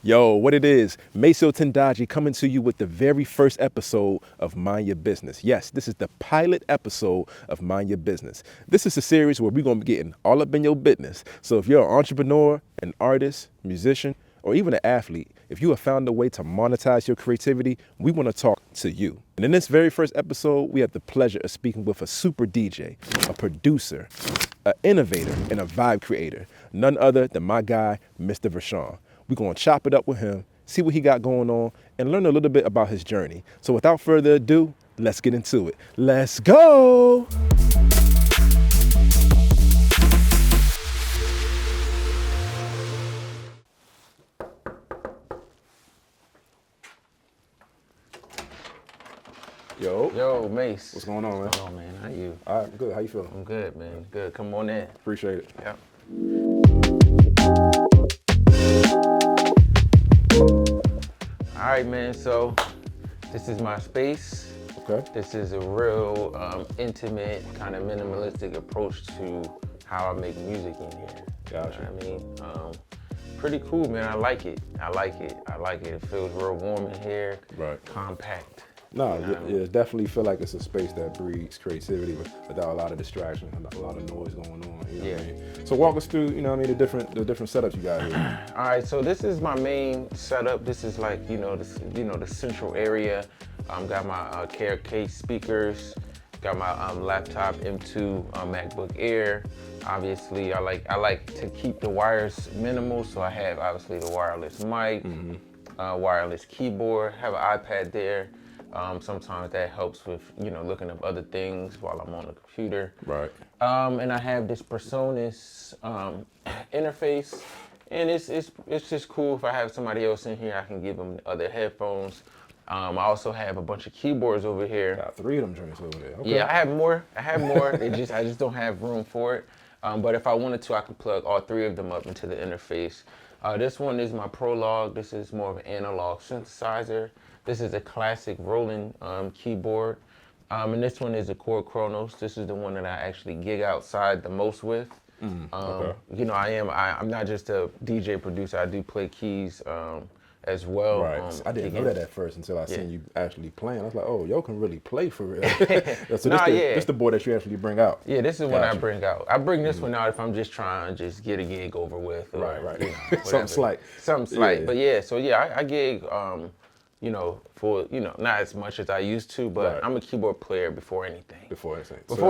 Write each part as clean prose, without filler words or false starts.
Yo, what it is, Maceo Tendaji coming to you with the very first episode of Mind Your Business. Yes, this is the pilot episode of Mind Your Business. This is a series where we're going to be getting all up in your business. So if you're an entrepreneur, an artist, musician, or even an athlete, if you have found a way to monetize your creativity, we want to talk to you. And in this very first episode, we have the pleasure of speaking with a super DJ, a producer, an innovator, and a vibe creator, none other than my guy, Mr. Vershawn. We're going to chop it up with him, see what he got going on, and learn a little bit about his journey. So without further ado, let's get into it. Let's go! Yo, Mace. What's going on, man? What's going on, man? How you? All right, good. How you feeling? I'm good, man. Good. Come on in. Appreciate it. Yep. All right, man. So this is my space. Okay. This is a real intimate, kind of minimalistic approach to how I make music in here. Gotcha. You know what I mean? Pretty cool, man. I like it. It feels real warm in here. Right. Compact. No, You know what I yeah, definitely feel like it's a space that breeds creativity without a lot of distraction, a lot of noise going on. You know what I mean? So walk us through, the different setups you got here. All right, so this is my main setup. This is like, the central area. Got my KRK speakers. Got my laptop M2 MacBook Air. Obviously, I like to keep the wires minimal, so I have obviously the wireless mic, wireless keyboard. Have an iPad there. Sometimes that helps with, looking up other things while I'm on the computer. Right. And I have this Personas interface, and it's just cool if I have somebody else in here, I can give them other headphones. I also have a bunch of keyboards over here. Got 3 of them joints over there. Okay. Yeah, I have more. I just don't have room for it. But if I wanted to, I could plug all 3 of them up into the interface. This one is my Prologue. This is more of an analog synthesizer. This is a classic Roland keyboard. And this one is a Chord Kronos. This is the one that I actually gig outside the most with. Okay. I'm not just a DJ producer. I do play keys as well. Right. I didn't know that at first until I seen you actually playing. I was like, oh, yo can really play for real. So this the board that you actually bring out. Yeah, this is what I bring out. I bring this one out if I'm just trying to just get a gig over with. Or, Right. Something slight. But so I gig, for, not as much as I used to, but I'm a keyboard player before anything. Before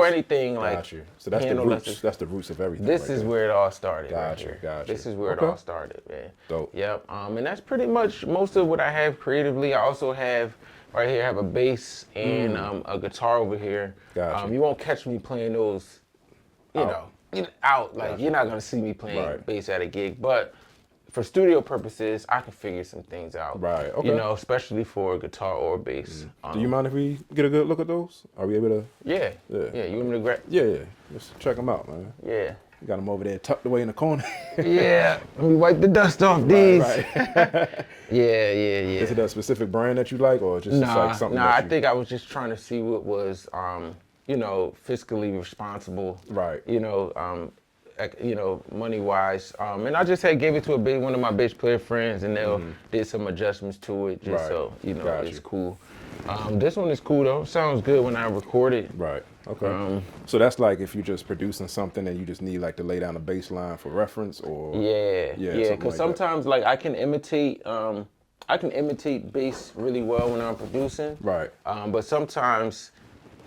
anything. Like, you. So that's the roots. lessons. That's the roots of everything. This is where it all started. Gotcha. This is where it all started, man. Dope. Yep. And that's pretty much most of what I have creatively. I also have right here. I have a bass and a guitar over here. Gotcha. You won't catch me playing those, out. Like you're not gonna see me playing bass at a gig, but for studio purposes, I can figure some things out. Right. Okay. Especially for guitar or bass. Do you mind if we get a good look at those? Are we able to? Yeah. You want me to grab? Yeah. Let's check them out, man. Yeah. You got them over there tucked away in the corner. Yeah. Let me wipe the dust off these. Right. Yeah. Is it a specific brand that you like, or just like something? I think I was just trying to see what was, fiscally responsible. Right. Money wise, and I just gave it to one of my bass player friends, and they did some adjustments to it, just so it's cool. This one is cool though. Sounds good when I record it. Right. Okay. So that's like if you're just producing something and you just need like to lay down a bass line for reference, or because sometimes like I can imitate bass really well when I'm producing. Right. But sometimes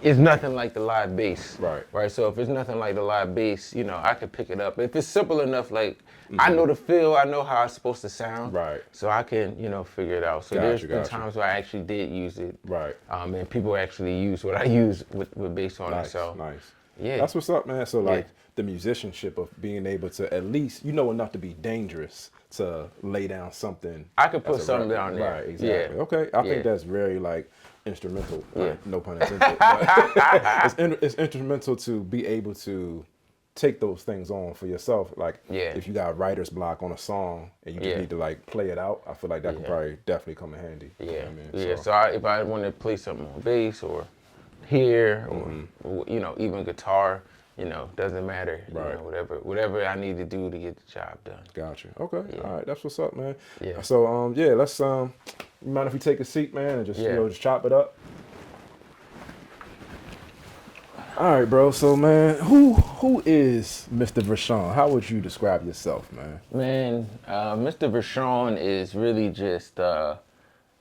it's nothing like the live bass. Right. So if it's nothing like the live bass, I can pick it up. If it's simple enough, like I know the feel, I know how it's supposed to sound. Right. So I can, figure it out. So there's been times where I actually did use it. Right. And people actually use what I use with bass on it. So nice. Yeah. That's what's up, man. So like the musicianship of being able to at least, enough to be dangerous to lay down something. I could put something down there. Right, exactly. Yeah. Okay. I think that's very like instrumental. No pun intended. But it's instrumental to be able to take those things on for yourself. Like if you got writer's block on a song and you just need to like play it out, I feel like that could probably definitely come in handy. Yeah. You know what I mean? So if I want to play something on bass or here or even guitar, doesn't matter. Right. Whatever I need to do to get the job done. Gotcha. Okay. Yeah. All right. That's what's up, man. Yeah. So yeah, let's you mind if we take a seat, man, and just Yeah. just chop it up. All right, bro. So, man, who is Mr. Vershawn? How would you describe yourself, man? Man, Mr. Vershawn is really just a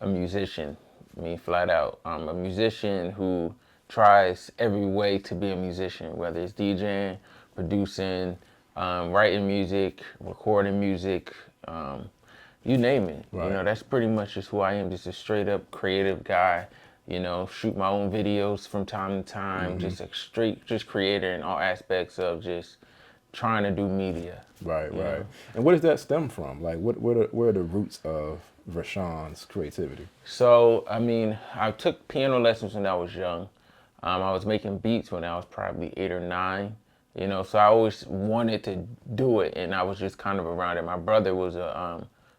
musician. I mean, flat out. A musician who tries every way to be a musician, whether it's DJing, producing, writing music, recording music, you name it. Right. That's pretty much just who I am, just a straight up creative guy. Shoot my own videos from time to time, just a just creator in all aspects of just trying to do media. Right. And where does that stem from? Like, where are the roots of Vershawn's creativity? So, I mean, I took piano lessons when I was young. I was making beats when I was probably 8 or 9. So I always wanted to do it, and I was just kind of around it. My brother was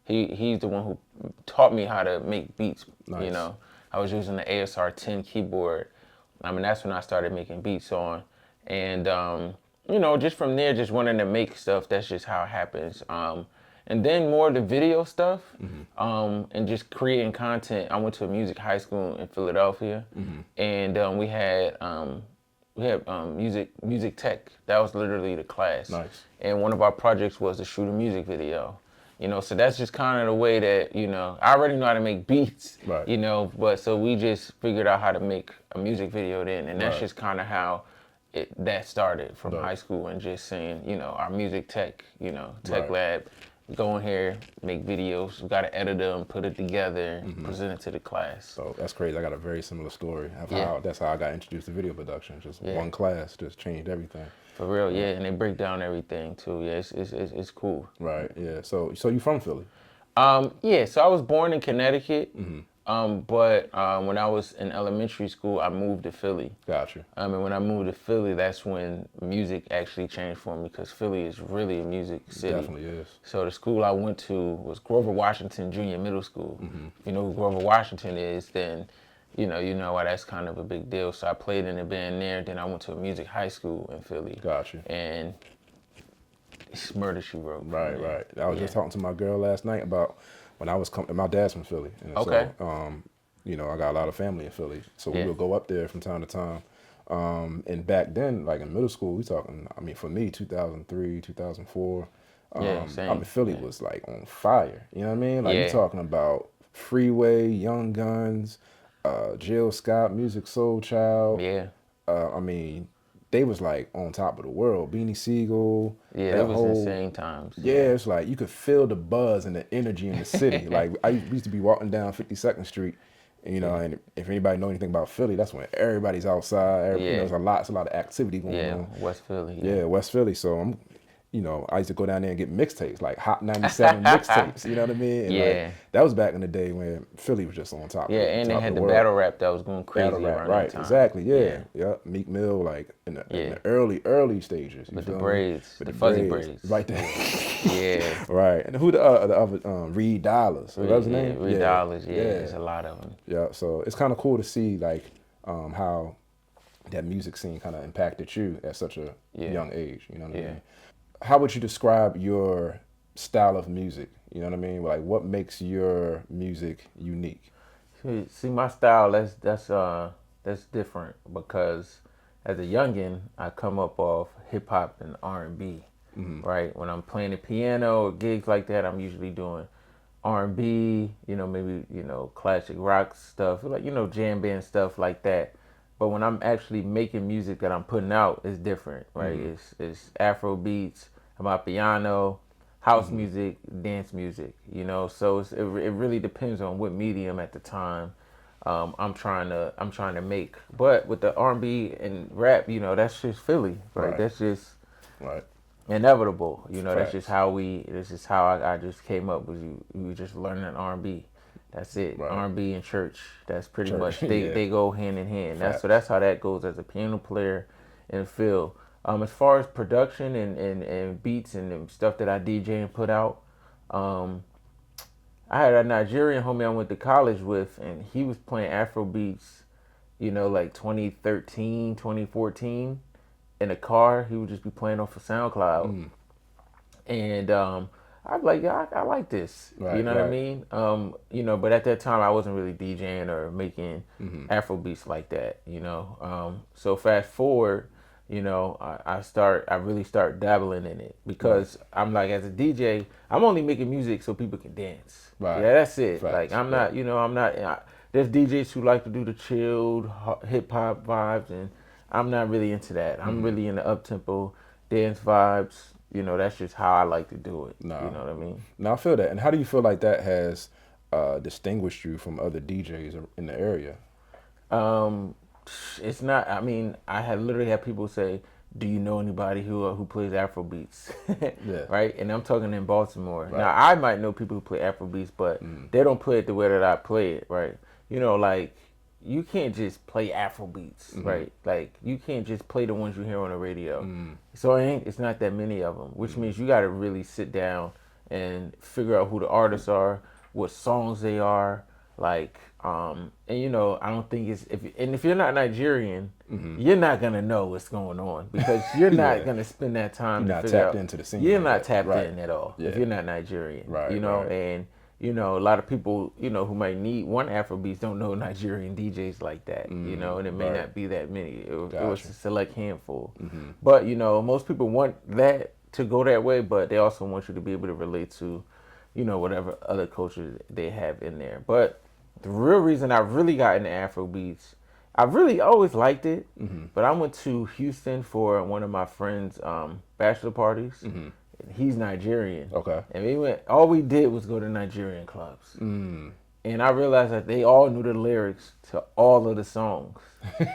he's the one who taught me how to make beats. Nice. I was using the ASR 10 keyboard. I mean, that's when I started making beats on, and just from there, just wanting to make stuff. That's just how it happens. And then more of the video stuff, and just creating content. I went to a music high school in Philadelphia, and we had music tech. That was literally the class. Nice. And one of our projects was to shoot a music video. So that's just kind of the way that, I already know how to make beats, right. But so we just figured out how to make a music video then. And that's Right. just kind of how that started from Right. high school, and just saying, our music tech, tech Right. lab, go in here, make videos. We got to edit them, put it together, present it to the class. So that's crazy. I got a very similar story of Yeah. that's how I got introduced to video production. Just Yeah. one class just changed everything. For real, yeah. And they break down everything too. Yeah, it's cool. Right. Yeah. So you from Philly? Yeah, so I was born in Connecticut, but when I was in elementary school, I moved to Philly. Gotcha. And when I moved to Philly, that's when music actually changed for me, because Philly is really a music city. Definitely is. So the school I went to was Grover Washington Junior Middle School. If you know who Grover Washington is, then you know why that's kind of a big deal. So I played in a band there. Then I went to a music high school in Philly. Gotcha. And it's murder she wrote. Right. I was just talking to my girl last night about when I was coming. My dad's from Philly. And Okay. So, I got a lot of family in Philly, so we Yeah. would go up there from time to time. And back then, like in middle school, we talking. I mean, for me, 2003, 2004. Yeah, same. I mean, Philly was like on fire. You know what I mean? Like Yeah. you talking about Freeway, Young Guns, Jill Scott, Music Soul Child. Yeah. I mean, they was like on top of the world. Beanie Siegel. Yeah, that that was whole- insane times. Yeah, it's like you could feel the buzz and the energy in the city. Like we used to be walking down 52nd Street, and and if anybody know anything about Philly, that's when everybody's outside. There's a lot of activity going on. West Philly. Yeah, West Philly. So I used to go down there and get mixtapes, like Hot 97 mixtapes. You know what I mean? And Yeah. that was back in the day when Philly was just on top. Yeah, and they top had of the world. battle rap that was going crazy Battle rap, around right? that time. Exactly. Yeah. Meek Mill, like in the early stages. You With the feel me? braids, With the fuzzy braids. right there. Yeah. Right. And who the other Reed Dollars? So that was his name? Reed Dollars, yeah. There's a lot of them. Yeah. So it's kind of cool to see like how that music scene kind of impacted you at such a young age. You know what I mean? How would you describe your style of music? You know what I mean? Like, what makes your music unique? See, my style, that's different, because as a youngin, I come up off hip hop and R&B, right? When I'm playing the piano or gigs like that, I'm usually doing R&B, maybe, classic rock stuff, like, jam band stuff like that. But when I'm actually making music that I'm putting out, it's different, right? It's Afro beats, about piano, house music, dance music, So it really depends on what medium at the time I'm trying to make. But with the R&B and rap, that's just Philly, right? That's just inevitable, That's just how I just came up with you. We just learning R&B. That's it. Right. R&B and church. That's pretty much they go hand in hand. That's how that goes as a piano player and Phil. As far as production and beats and stuff that I DJ and put out, I had a Nigerian homie I went to college with, and he was playing Afro beats, like 2013, 2014. in the car. He would just be playing off of SoundCloud, and I'd be like, yeah, I like this. You Right, know what I right. mean? But at that time I wasn't really DJing or making Afro beats like that. So fast forward, I really start dabbling in it because I'm like, as a DJ, I'm only making music so people can dance. Right. Yeah, that's it. Like Facts. I'm Yeah. not, I'm not. There's DJs who like to do the chilled hip hop vibes, and I'm not really into that. I'm really in the up tempo dance vibes. That's just how I like to do it. No. You know what I mean? No, I feel that. And how do you feel like that has distinguished you from other DJs in the area? Um, it's not. I mean, I have literally had people say, "Do you know anybody who plays Afro beats?" Yeah. Right, and I'm talking in Baltimore. Right. Now, I might know people who play Afro beats, but they don't play it the way that I play it. Right, like you can't just play Afro beats, right? Like you can't just play the ones you hear on the radio. So it's not that many of them, which means you got to really sit down and figure out who the artists are, what songs they are, like, and I don't think if you're not Nigerian, you're not gonna know what's going on because you're not Yeah. gonna spend that time You're to not figure tapped out. into the scene You're like not that. tapped Right. in at all Yeah. if you're not Nigerian. Right, right. And a lot of people, who might need one Afrobeats don't know Nigerian DJs like that, and it may right. not be that many. It was Gotcha. a select handful. But, most people want that to go that way, but they also want you to be able to relate to, whatever other culture they have in there. But the real reason I really got into Afrobeats, I really always liked it, but I went to Houston for one of my friends' bachelor parties. He's Nigerian. Okay. And all we did was go to Nigerian clubs. And I realized that they all knew the lyrics to all of the songs.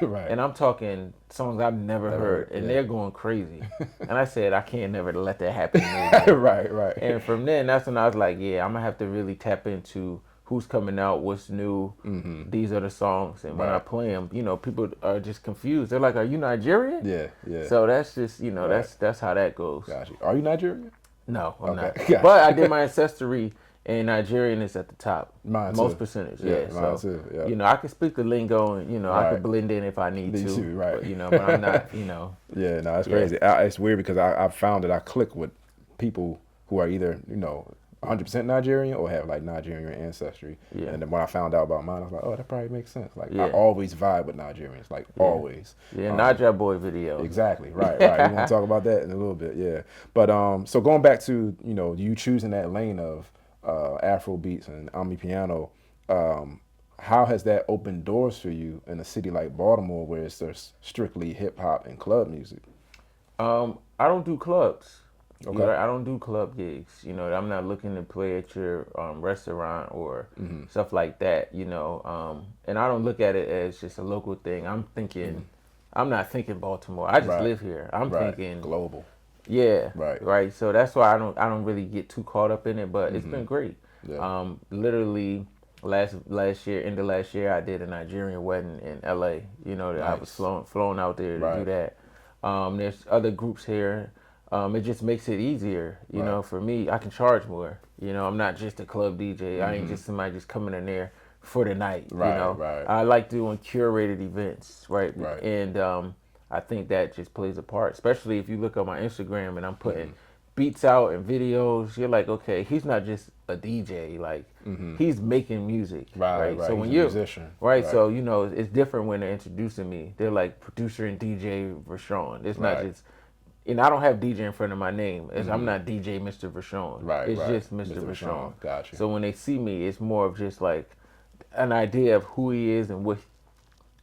Right. And I'm talking songs I've never heard, and yeah. they're going crazy. And I said, I can't never let that happen to me again. Right, right. And from then, that's when I was like, yeah, I'm going to have to really tap into who's coming out, what's new. These are the songs. And when I play them, people are just confused. They're like, are you Nigerian? Yeah, yeah. So that's just, that's how that goes. Gotcha. Are you Nigerian? No, I'm not. Gotcha. But I did my ancestry, and Nigerian is at the top. Mine Most too. percentage, Yeah, yeah. mine So, too, yeah. I can speak the lingo, and, I Right. can blend in if I need Me to. too, right. But I'm not, Yeah, no, it's Yeah. crazy. It's weird because I found that I click with people who are either, 100% Nigerian or have like Nigerian ancestry. Yeah. And then when I found out about mine, I was like, oh, that probably makes sense. Like I Yeah. always vibe with Nigerians, like always. Yeah, Naija Boy video. Exactly. Right. Right. We want to talk about that in a little bit. Yeah. But so going back to you choosing that lane of Afro beats and Ami piano, how has that opened doors for you in a city like Baltimore where it's just strictly hip hop and club music? I don't do clubs. Okay. I don't do club gigs. I'm not looking to play at your restaurant or stuff like that. And I don't look at it as just a local thing. I'm thinking, I'm not thinking Baltimore. I just Right. live here. I'm Right. thinking Global. Yeah. Right. So that's why I don't really get too caught up in it, but it's been great. Yeah. Literally last year, end of last year, I did a Nigerian wedding in LA. I was flown out there to do that. There's other groups here. It just makes it easier, for me. I can charge more. I'm not just a club DJ. I ain't just somebody just coming in there for the night. Right, right. I like doing curated events, right? Right. And I think that just plays a part, especially if you look at my Instagram and I'm putting beats out and videos. You're like, okay, he's not just a DJ, like he's making music, Right. So He's when a you're musician. right, so it's different when they're introducing me. They're like producer and DJ Vershawn. It's not Right. just, I don't have DJ in front of my name. I'm not DJ Mr. Vershawn. Right, It's right. just Mr. Mr. Vershawn. Vershawn. Gotcha. So when they see me, it's more of just like an idea of who he is and what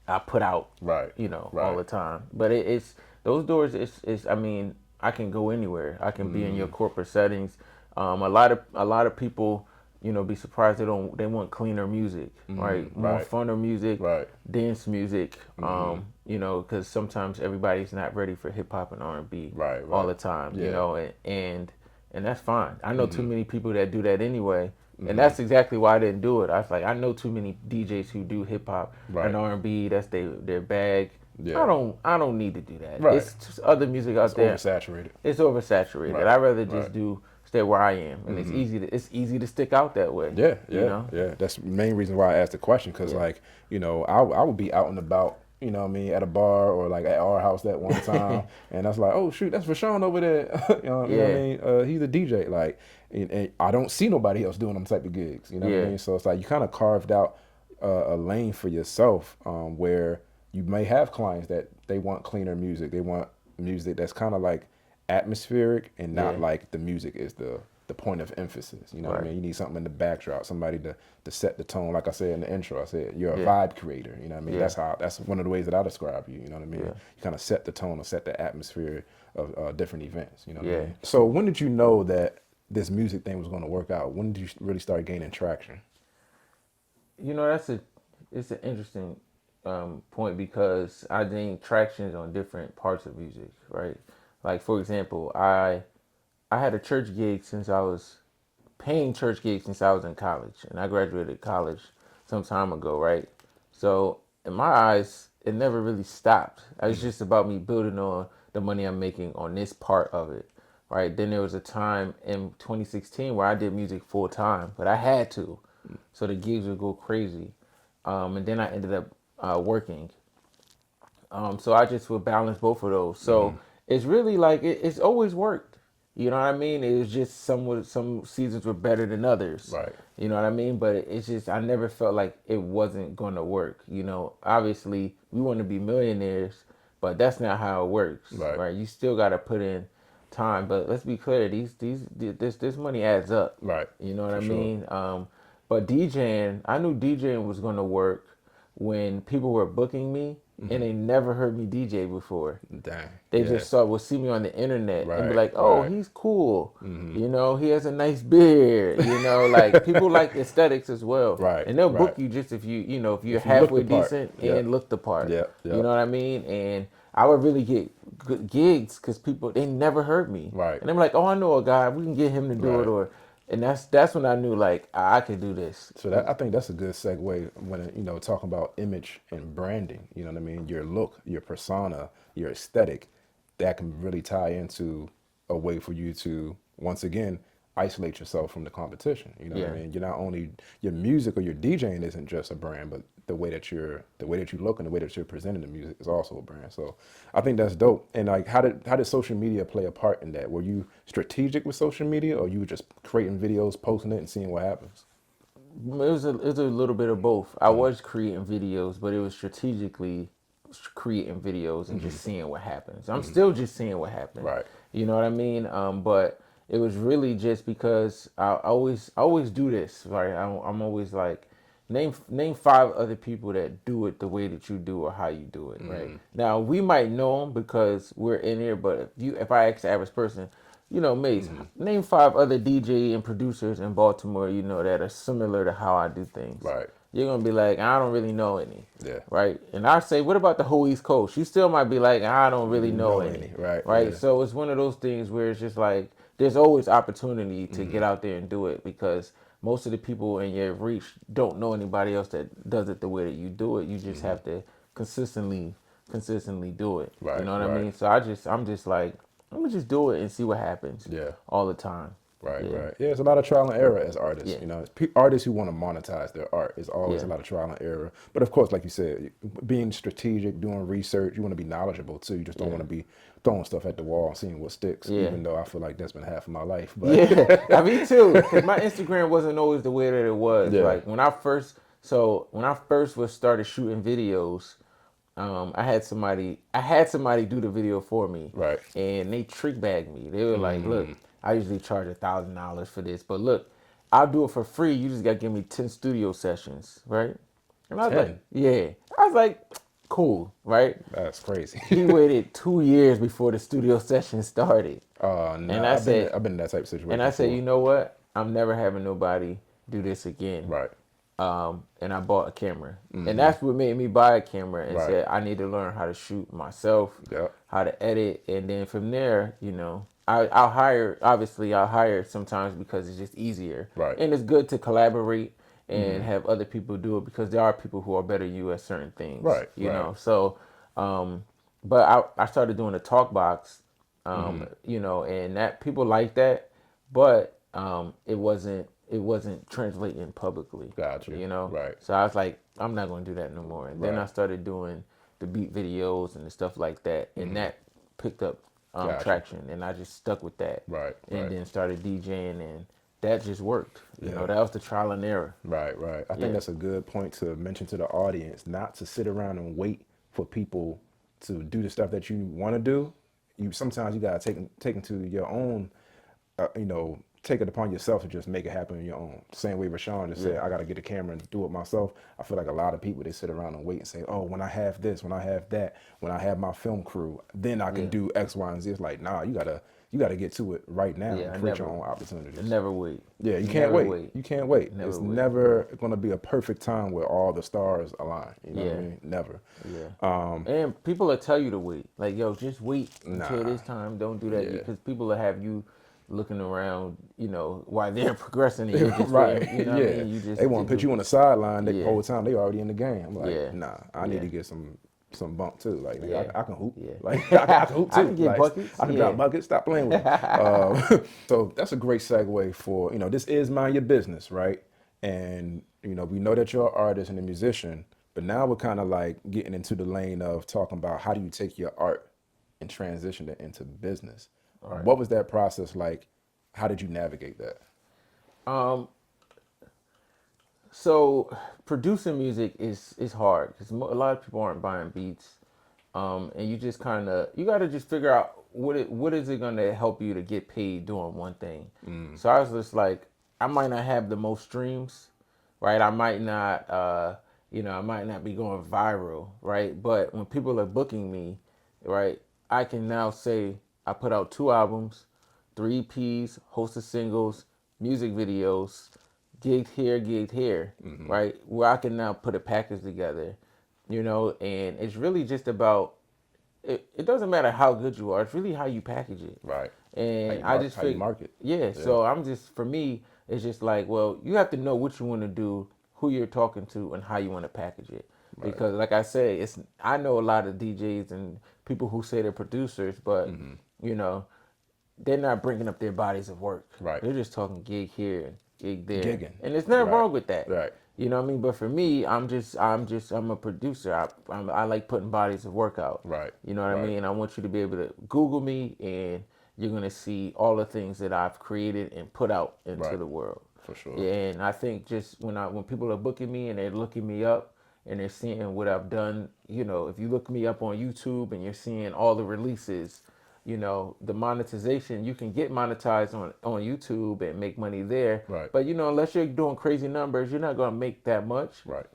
I put out, Right. all Right. the time. But it's those doors. It's I mean, I can go anywhere. I can be in your corporate settings. A lot of people, be surprised they want cleaner music, right? More right. funner music, Right. dance music. Because sometimes everybody's not ready for hip hop and R&B Right, all right. the time, Yeah. and that's fine. I know too many people that do that anyway. And that's exactly why I didn't do it. I was like, I know too many DJs who do hip hop Right. and R&B. That's their bag. Yeah. I don't need to do that. Right. It's just other music out there. Oversaturated. It's oversaturated. Right. I'd rather just Right. stay where I am, and it's easy to stick out that way. Yeah, you know? yeah. That's the main reason why I asked the question because, like, I would be out and about you know what I mean, at a bar or like at our house that one time, and I was like, oh shoot, that's Vershawn over there. You know what I Yeah, mean? He's a DJ. Like, and I don't see nobody else doing them type of gigs. You know what I yeah, mean? So it's like you kind of carved out a lane for yourself where you may have clients that they want cleaner music. They want music that's kind of like atmospheric and not yeah. like the music is the point of emphasis. You know what I Right. mean? You need something in the backdrop, somebody to set the tone. Like I said in the intro, I said you're a Yeah. vibe creator. You know what I mean? Yeah. That's one of the ways that I describe you. You know what I mean? Yeah. You kind of set the tone or set the atmosphere of different events. You know what I Yeah. mean? So when did you know that this music thing was going to work out? When did you really start gaining traction? You know, it's an interesting point because I gained tractions on different parts of music, right? Like for example, I had a church gig since I was paying church gigs since I was in college, and I graduated college some time ago, right? So in my eyes, it never really stopped. It was just about me building on the money I'm making on this part of it, right? Then there was a time in 2016 where I did music full time, but I had to, so the gigs would go crazy, and then I ended up working. So I just would balance both of those. So it's really like it's always worked. You know what I mean? It was just some seasons were better than others. Right. You know what I mean? But it's just I never felt like it wasn't gonna work. You know, obviously we want to be millionaires, but that's not how it works, Right. right? You still gotta put in time. But let's be clear, this money adds up. Right. You know what For I sure. mean? But DJing, I knew DJing was gonna work when people were booking me and they never heard me DJ before. Dang. They Yeah. just would see me on the internet and be Right, like, "Oh, right. he's cool. You know, he has a nice beard. You know, like people like aesthetics as well, Right, and they'll book right. you just if you know if you're If you look halfway the part. decent Yep. and look the part. Yep, You yep. know what I mean? And I would really get good gigs because people they never heard me, Right. And I'm like, "Oh, I know a guy. We can get him to do Right. it," or and that's when I knew like I could do this. So that I think that's a good segue when talking about image and branding. You know what I mean? Your look, your persona, your aesthetic, that can really tie into a way for you to once again isolate yourself from the competition. You know what I Yeah. mean? You're not only your music or your DJing isn't just a brand, but the way that you look and the way that you're presenting the music is also a brand. So I think that's dope. And like how did social media play a part in that? Were you strategic with social media or you were just creating videos, posting it and seeing what happens? It was a little bit of both. I was creating videos, but it was strategically creating videos and just seeing what happens. I'm still just seeing what happens. Right. You know what I mean? But it was really just because I always do this. Right. I'm always like name 5 other people that do it the way that you do or how you do it. Right. Now we might know them because we're in here, but if I ask the average person, Mace, name 5 other DJ and producers in Baltimore, that are similar to how I do things. Right. You're going to be like, I don't really know any. Yeah. Right. And I say, what about the whole East Coast? You still might be like, I don't really know any. Right. Right. Yeah. So it's one of those things where it's just like, there's always opportunity to get out there and do it because most of the people in your reach don't know anybody else that does it the way that you do it. You just have to consistently do it. Right, You know what I right. mean? So I'm just like, I'm gonna just do it and see what happens. Yeah. All the time. Right, Yeah. right. Yeah, it's a lot of trial and error as artists. Yeah. You know, artists who want to monetize their art is always a Yeah. lot of trial and error. But of course, like you said, being strategic, doing research, you want to be knowledgeable too. You just don't want to be throwing stuff at the wall and seeing what sticks. Yeah. Even though I feel like that's been half of my life. But Yeah, me too. Because my Instagram wasn't always the way that it was. Yeah. Like when I first was started shooting videos, I had somebody do the video for me. Right. And they trick bagged me. They were like, "Look, I usually charge $1,000 for this, but look, I'll do it for free. You just gotta give me 10 studio sessions, right?" And I was 10? like, "Yeah." I was like, "Cool, right?" that's crazy. He waited 2 years before the studio session started. No, And I said- I've been in that type of situation. And I said, before. you know what? I'm never having nobody do this again. Right. And I bought a camera. And that's what made me buy a camera and Right. said, I need to learn how to shoot myself, Yep. how to edit. And then from there, I'll hire sometimes because it's just easier. Right. And it's good to collaborate and have other people do it because there are people who are better than you at certain things. Right, You right. know, so, but I started doing a talk box, and that people like that, but it wasn't translating publicly. Got you. Right. So I was like, I'm not going to do that no more. And then Right. I started doing the beat videos and the stuff like that, and that picked up Gotcha. traction, and I just stuck with that. Right, And right. then started DJing, and that just worked. You know, Yeah. that was the trial and error. Right, right. I Yeah. think that's a good point to mention to the audience, not to sit around and wait for people to do the stuff that you want to do. You sometimes you gotta take into your own, take it upon yourself to just make it happen on your own. Same way Vershawn just said, I gotta get a camera and do it myself. I feel like a lot of people, they sit around and wait and say, oh, when I have this, when I have that, when I have my film crew, then I can do X, Y, and Z. It's like, nah, you gotta get to it right now and create your own opportunities. Never wait. Yeah, you can't wait. You can't wait. Never It's wait. never going to be a perfect time where all the stars align. You know what I Yeah. mean? Never. Yeah. And people will tell you to wait. Like, yo, just wait until Nah. this time. Don't do that Yeah. because people will have you looking around, while they're progressing and you're just Right. waiting, you know what I mean? You just They want to put you on the sideline the Yeah. whole time. They already in the game. I'm like, Yeah. nah, I need to get some bump too. Like, nigga, Yeah. I can hoop. Yeah. Like, I can hoop too. I can get Like, buckets. I can Yeah. drop buckets. Stop playing with me. So that's a great segue for, this is Mind Your Business, right? And, we know that you're an artist and a musician, but now we're kind of like getting into the lane of talking about how do you take your art and transition it into business. Right. What was that process like? How did you navigate that? So producing music is hard because a lot of people aren't buying beats, and you just you got to just figure out what is it going to help you to get paid doing one thing. So I was just like, I might not have the most streams, right? I might not, I might not be going viral, right? But when people are booking me, right, I can now say I put out 2 albums, 3 EPs, host of singles, music videos, gigged here, right? Where I can now put a package together, and it's really just about, it doesn't matter how good you are, it's really how you package it. Right. And how you market. Yeah, so I'm just, for me, it's just like, well, you have to know what you want to do, who you're talking to, and how you want to package it. Right. Because like I say, I know a lot of DJs and people who say they're producers, but, they're not bringing up their bodies of work. Right. They're just talking gig here and gig there. Gigging. And there's nothing Right. wrong with that. Right. You know what I mean? But for me, I'm a producer. I like putting bodies of work out. Right. You know what I mean? I want you to be able to Google me, and you're gonna see all the things that I've created and put out into the world. For sure. Yeah, and I think just when people are booking me and they're looking me up and they're seeing what I've done, if you look me up on YouTube and you're seeing all the releases, the monetization, you can get monetized on YouTube and make money there. Right. But unless you're doing crazy numbers, you're not gonna make that much. Right.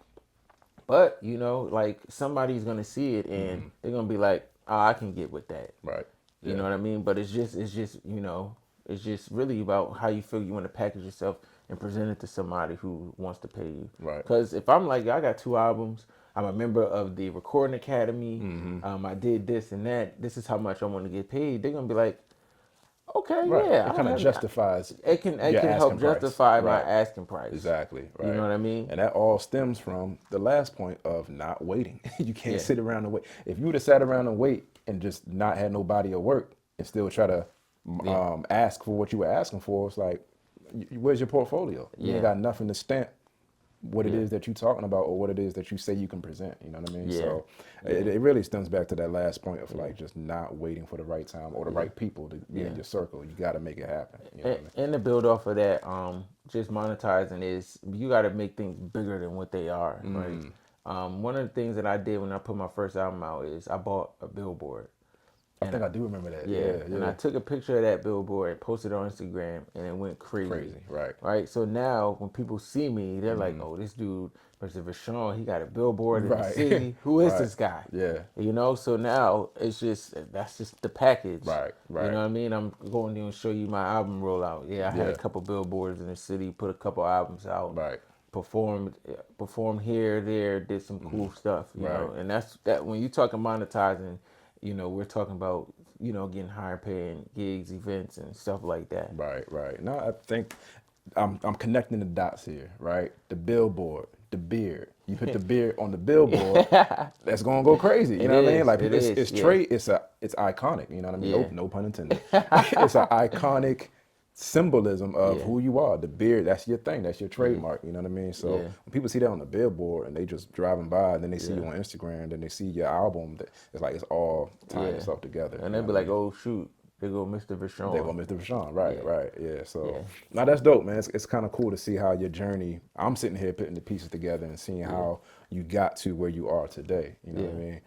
But like somebody's gonna see it and they're gonna be like, oh, I can get with that. Right. You know what I mean? But it's just it's just really about how you feel you want to package yourself and present it to somebody who wants to pay you. Right. Because if I'm like, I got 2 albums, I'm a member of the Recording Academy, I did this and that, this is how much I want to get paid, they're gonna be like, okay, Right. yeah. It kind of justifies. It can your help asking price. justify my Right. asking price. Exactly. Right. You know what I mean? And that all stems from the last point of not waiting. You can't Yeah. sit around and wait. If you would have sat around and wait and just not had no body of work and still try to ask for what you were asking for, it's like, where's your portfolio? You ain't got nothing to stamp what it is that you're talking about or what it is that you say you can present. You know what I mean? Yeah. So it really stems back to that last point of like just not waiting for the right time or the right people to be in your circle. You got to make it happen. You know what I mean? And to build off of that, just monetizing is, you got to make things bigger than what they are. Right? One of the things that I did when I put my first album out is I bought a billboard. I think I do remember that. Yeah. And I took a picture of that billboard and posted it on Instagram, and it went crazy. Right. Right. So now when people see me, they're like, "Oh, this dude, Mr. Vershawn, he got a billboard in the city. Who is this guy?" Yeah. So now it's that's just the package. Right. You know what I mean? I'm going there and show you my album rollout. Yeah, I had a couple billboards in the city, put a couple albums out. Right. Performed here, there, did some cool stuff. You know, and that's that. When you talking monetizing, we're talking about, getting higher paying gigs, events, and stuff like that. Right. No, I think I'm connecting the dots here, right? The billboard, the beard. You put the beard on the billboard, that's gonna go crazy. You know what I mean? Like it's iconic. You know what I mean? Yeah. No pun intended. It's an iconic symbolism of Yeah. who you are. The beard, that's your thing. That's your trademark. You know what I mean? So Yeah. when people see that on the billboard and they just driving by, and then they see Yeah. you on Instagram, then they see your album, it's like it's all tying Yeah. itself together. And you they'd know be what I like, mean? oh shoot, they go Mr. Vershawn. They go Mr. Vershawn, right, Yeah. right, yeah. So Yeah. now that's dope, man. It's kind of cool to see how your journey. I'm sitting here putting the pieces together and seeing how you got to where you are today. You know what I mean?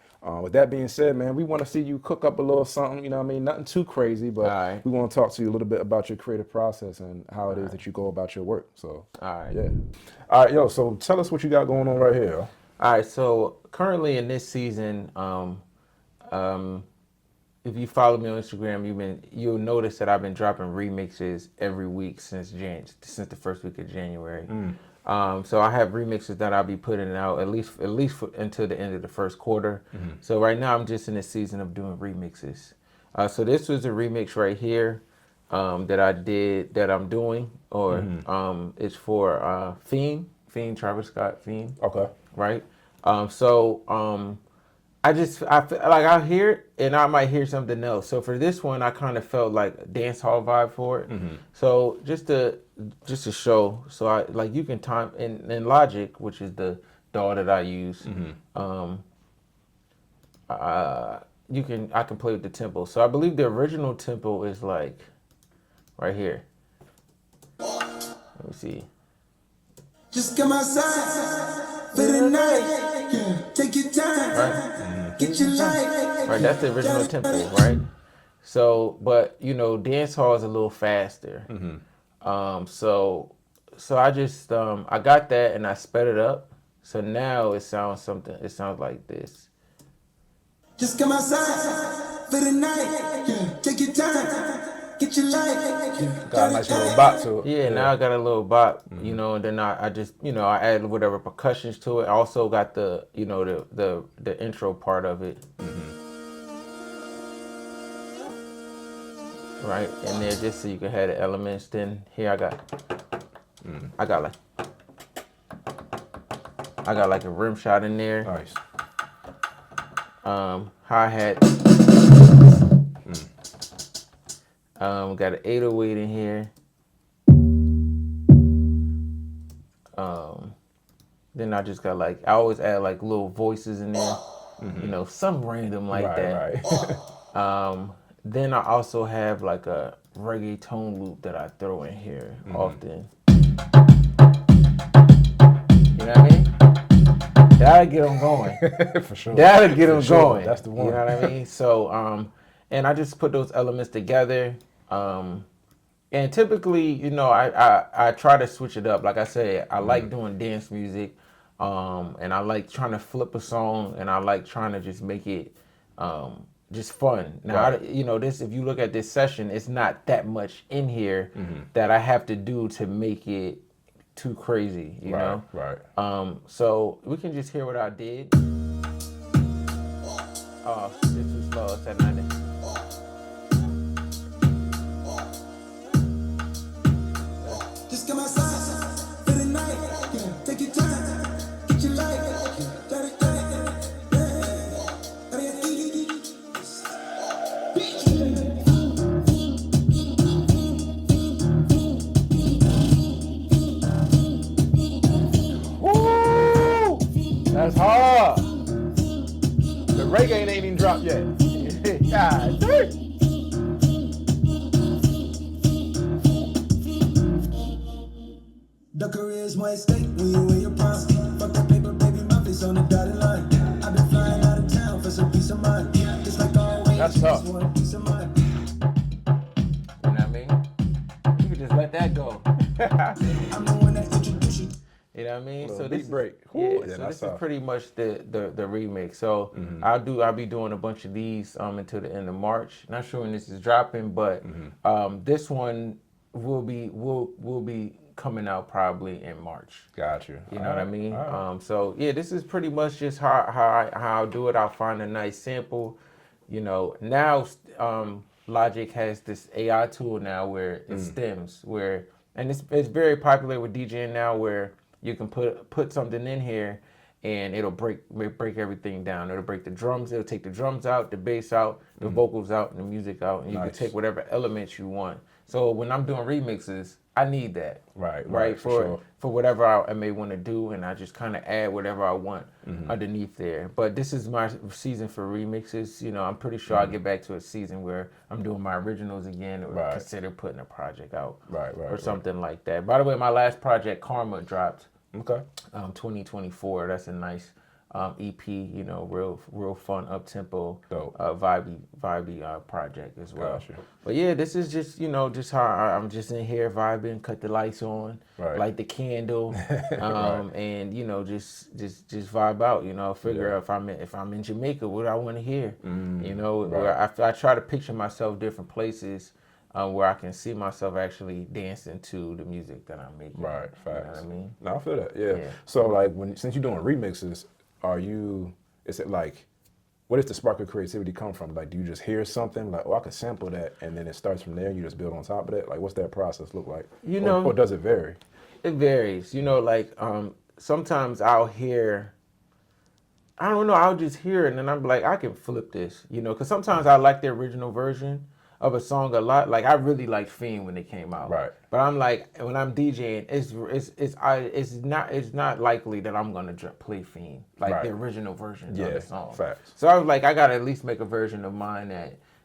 With that being said, man, we want to see you cook up a little something. You know what I mean? Nothing too crazy, but Alright. we want to talk to you a little bit about your creative process and how it is that you go about your work. So, Alright. yeah. All right, yo. So tell us what you got going on right here. All right, so currently in this season, if you follow me on Instagram, you'll notice that I've been dropping remixes every week since the first week of January. So I have remixes that I'll be putting out at least until the end of the first quarter. So right now I'm just in the season of doing remixes. So this was a remix right here that I'm doing, or it's for Fiend, Travis Scott Fiend. Okay. Right. I feel like I'll hear it and I might hear something else. So for this one, I kind of felt like a dance hall vibe for it. So just to show, so I like you can time in Logic, which is the DAW that I use. I can play with the tempo. So I believe the original tempo is like right here. Let me see. Just come outside for the night. Yeah. Take your time. Right? Get your life. Right, that's the original tempo, right? So, but dance hall is a little faster. So I just I got that and I sped it up. So now it sounds like this. Just come outside for the night. Yeah. Take your time. Get your life. Yeah. Got a nice little bop to it. Yeah, now I got a little bop, and then I just I added whatever percussions to it. I also got the the intro part of it. Right, and there just so you can have the elements. Then here I got like a rim shot in there. Nice. Hi-hat. Got an 808 in here. Then I just got I always add like little voices in there, some random like that. Right. Then I also have like a reggaeton loop that I throw in here often. You know what I mean? That'll get them going. For sure. That'll get them going. That's the one. You know what I mean? So, and I just put those elements together. And typically, I try to switch it up. Like I said, I like doing dance music, and I like trying to flip a song, and I like trying to just make it just fun. Now, this, if you look at this session, it's not that much in here that I have to do to make it too crazy, you know? Right. So we can just hear what I did. Oh, it's too slow. It's at 90. Just come outside for the night. Yeah. Take your time. Get your life. Woo! That's hard. The reggae ain't even dropped yet. God dang. The career's my stake when you wear your prime. Fuck that paper, baby, my face on the dotted line. I've been flying out of town for some peace of mind. Just like always, That's tough. just want a peace of mind. You know what I mean? You can just let that go. I'm the one that introduced you. You know what I mean? Little So beat this break. Yeah, Ooh, yeah, so that's this is tough. pretty much the remix. So I'll be doing a bunch of these until the end of March. Not sure when this is dropping, but this one will be coming out probably in March. Got you. You know what I mean? All right. So yeah, this is pretty much just how I'll do it. I'll find a nice sample. Now Logic has this AI tool now where it stems, and it's very popular with DJing now, where you can put something in here and it'll break everything down. It'll break the drums. It'll take the drums out, the bass out, the vocals out, and the music out, and you can Nice. take whatever elements you want. So when I'm doing remixes, I need that. Right, for sure. For whatever I may want to do, and I just kind of add whatever I want Mm-hmm. underneath there. But this is my season for remixes. You know, I'm pretty sure I'll get back to a season where I'm doing my originals again, or Right. consider putting a project out, Right, or something like that. By the way, my last project, Karma, dropped Okay. 2024. That's a nice EP. You know, real fun, up tempo, Dope. vibey project as well. Gotcha. But yeah, this is just just how I'm just in here vibing, cut the lights on, Right. light the candle, Right. and just vibe out. You know, figure Yeah. out if I'm in Jamaica, what do I want to hear. You know, right. where I try to picture myself different places. Where I can see myself actually dancing to the music that I'm making. Right, facts. You know what I mean? No, I feel that. Yeah. Yeah. So like since you're doing remixes, is it like, where does the spark of creativity come from? Like, do you just hear something like, oh, I could sample that, and then it starts from there, and you just build on top of that? Like, what's that process look like? You know, or does it vary? It varies. You know, like sometimes I'll hear, I don't know, I'll just hear it and then I'm like, I can flip this, you know, because sometimes I like the original version of a song a lot. Like I really liked Fiend when it came out. Right. But I'm like, when I'm DJing, it's not likely that I'm gonna play Fiend like Right. the original versions Yeah, of the song. facts. So I was like, I gotta at least make a version of mine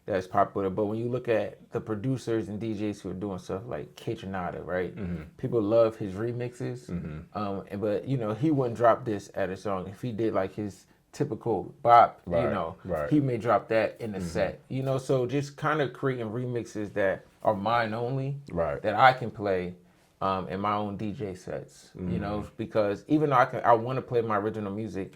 that's popular. But when you look at the producers and DJs who are doing stuff like Kitchenada, right? Mm-hmm. People love his remixes. But you know, he wouldn't drop this at a song. If he did like his typical bop, you Right, know, right. he may drop that in the set. You know, so just kind of creating remixes that are mine only, Right. that I can play in my own DJ sets. You know, because even though I want to play my original music,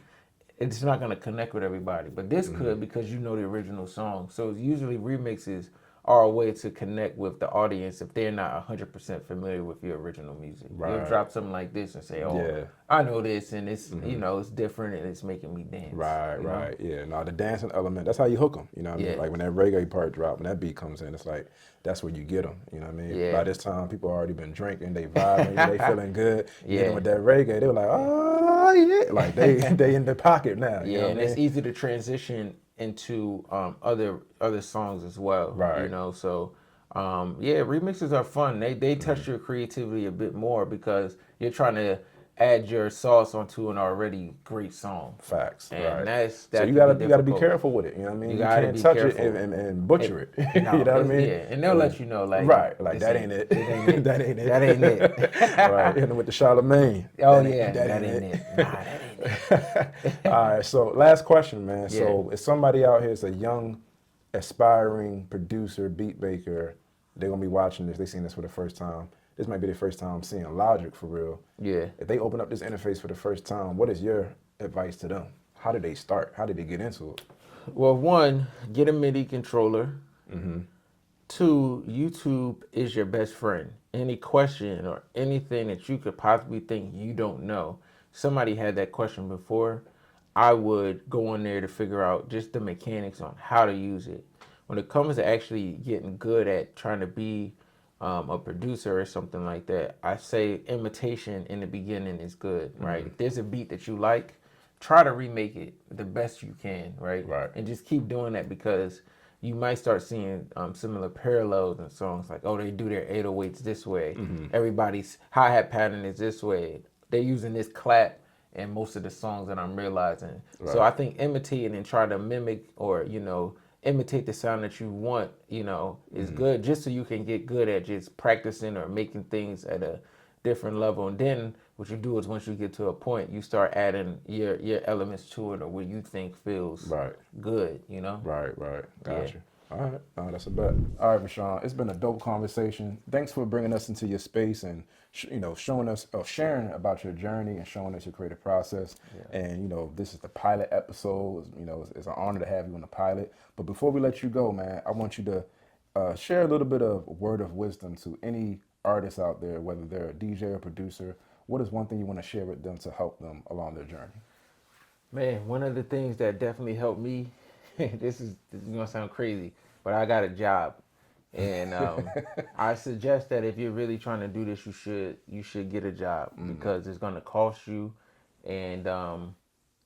it's not going to connect with everybody. But this could, because you know the original song. So usually remixes are a way to connect with the audience if they're not 100% familiar with your original music. You'll Right. drop something like this and say, oh, Yeah. I know this, and it's, you know, it's different and it's making me dance. Right, you know? right. Yeah, no, the dancing element, that's how you hook them. You know what I mean? Yeah. Like when that reggae part drop, when that beat comes in, it's like, that's where you get them. You know what I mean? Yeah. By this time, people already been drinking, they vibing, they feeling good. You hit Yeah. them with that reggae, they were like, oh, yeah. Like they in the pocket now. You Yeah, know and what I it's mean? easy to transition into other songs as well. Right. You know, so yeah, remixes are fun. They touch your creativity a bit more because you're trying to add your sauce onto an already great song. Facts. And right. that So you can gotta be difficult. careful with it. You know what I mean? You gotta can't be touch careful. it and butcher it. No, you know what I mean? Yeah, and they'll let you know, like, Right, like this that ain't it. This ain't it. that ain't it. That ain't it. Right, hitting with the Charlemagne. Oh That yeah, that ain't it. Nah, that ain't it. All right, so last question, man. So if somebody out here is a young, aspiring producer, beat maker, they're gonna be watching this, they seen this for the first time. This might be their first time seeing Logic for real. Yeah. If they open up this interface for the first time, what is your advice to them? How did they start? How did they get into it? Well, one, get a MIDI controller. Two, YouTube is your best friend. Any question or anything that you could possibly think you don't know, somebody had that question before, I would go on there to figure out just the mechanics on how to use it. When it comes to actually getting good at trying to be a producer or something like that, I say imitation in the beginning is good, right? If there's a beat that you like, try to remake it the best you can, right? Right. And just keep doing that because you might start seeing similar parallels in songs like, oh, they do their 808s this way. Everybody's hi-hat pattern is this way. They're using this clap in most of the songs that I'm realizing. So I think imitating and try to mimic or, you know, imitate the sound that you want, you know, is good just so you can get good at just practicing or making things at a different level. And then what you do is once you get to a point, you start adding your elements to it or what you think feels good, you know? Right. Gotcha. Yeah. All right. No, that's a bet. All right, Vershawn. It's been a dope conversation. Thanks for bringing us into your space and showing us or sharing about your journey and showing us your creative process. Yeah. And you know, this is the pilot episode. You know, it's an honor to have you on the pilot. But before we let you go, man, I want you to share a little bit of word of wisdom to any artists out there, whether they're a DJ or producer. What is one thing you want to share with them to help them along their journey? Man, one of the things that definitely helped me, this is gonna sound crazy, but I got a job, and I suggest that if you're really trying to do this, you should get a job because it's gonna cost you, and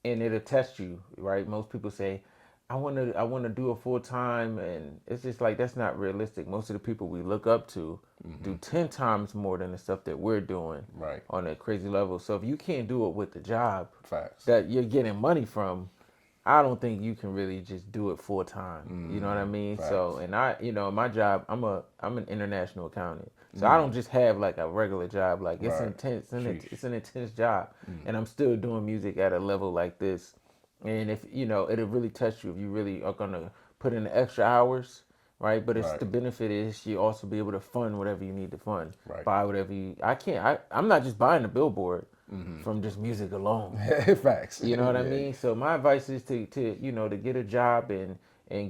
it'll test you, right? Most people say, I want to do it full time, and it's just like that's not realistic. Most of the people we look up to do 10 times more than the stuff that we're doing Right. on a crazy level. So if you can't do it with the job Facts. that you're getting money from, I don't think you can really just do it full time. You know what I mean? Facts. So, and I, my job, I'm an international accountant. So I don't just have like a regular job. Like it's Right. intense. Sheesh. It's an intense job, and I'm still doing music at a level like this. And if it'll really touch you if you really are gonna put in the extra hours, right? But it's Right. the benefit is you also be able to fund whatever you need to fund, Right. buy whatever you. I'm not just buying a billboard from just music alone. Facts. You know what I Yeah. mean? So my advice is to to get a job and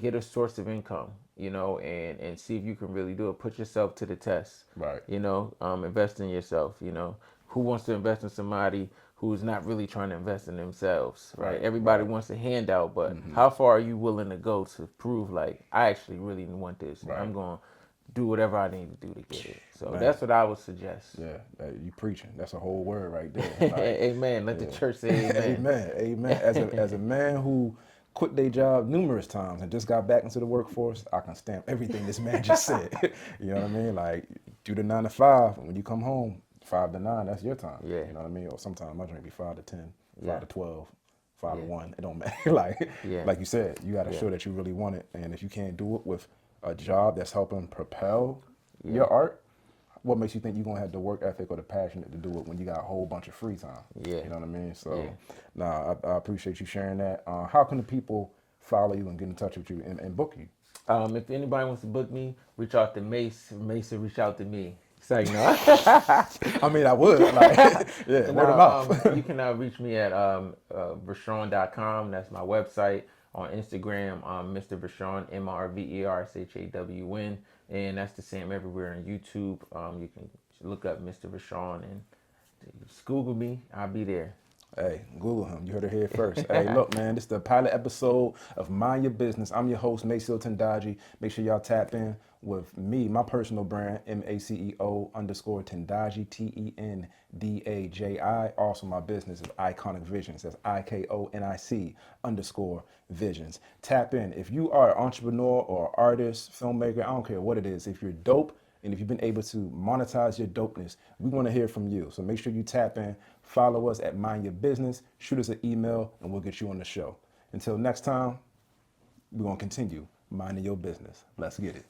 get a source of income, and see if you can really do it. Put yourself to the test. Right. Invest in yourself. Who wants to invest in somebody who's not really trying to invest in themselves, right? Right, Everybody right. wants a handout, but how far are you willing to go to prove like I actually really want this? Right. I'm going to do whatever I need to do to get it. So Man. that's what I would suggest. Yeah, you preaching. That's a whole word right there. Like, Amen. Let the church say amen. amen. Amen. As a man who quit their job numerous times and just got back into the workforce, I can stamp everything this man just said. You know what I mean? Like, do the 9 to 5, and when you come home, 5 to 9, that's your time. Yeah. You know what I mean? Or sometimes my drink be 5 to 10, 5 Yeah. to 12, 5 to Yeah. 1. It don't matter. Like you said, you got to Yeah. show that you really want it. And if you can't do it with a job that's helping propel your art, what makes you think you're going to have the work ethic or the passion to do it when you got a whole bunch of free time? Yeah. You know what I mean? So, Yeah. I appreciate you sharing that. How can the people follow you and get in touch with you and book you? If anybody wants to book me, reach out to Mace. Mace will reach out to me. So, I mean, I would. Like, yeah, word of mouth. you can reach me at Vershawn.com. That's my website. On Instagram, Mr. Vershawn, MRVERSHAWN. And that's the same everywhere on YouTube. You can look up Mr. Vershawn and just Google me. I'll be there. Hey, Google him. You heard it here first. Hey, look, man, this is the pilot episode of Mind Your Business. I'm your host, Maceo Tendaji. Make sure y'all tap in with me, my personal brand, MACEO_Tendaji, TENDAJI. Also, my business is Iconic Visions. That's IKONIC_Visions. Tap in. If you are an entrepreneur or artist, filmmaker, I don't care what it is. If you're dope, and if you've been able to monetize your dopeness, we want to hear from you. So make sure you tap in, follow us at Mind Your Business, shoot us an email, and we'll get you on the show. Until next time, we're going to continue minding your business. Let's get it.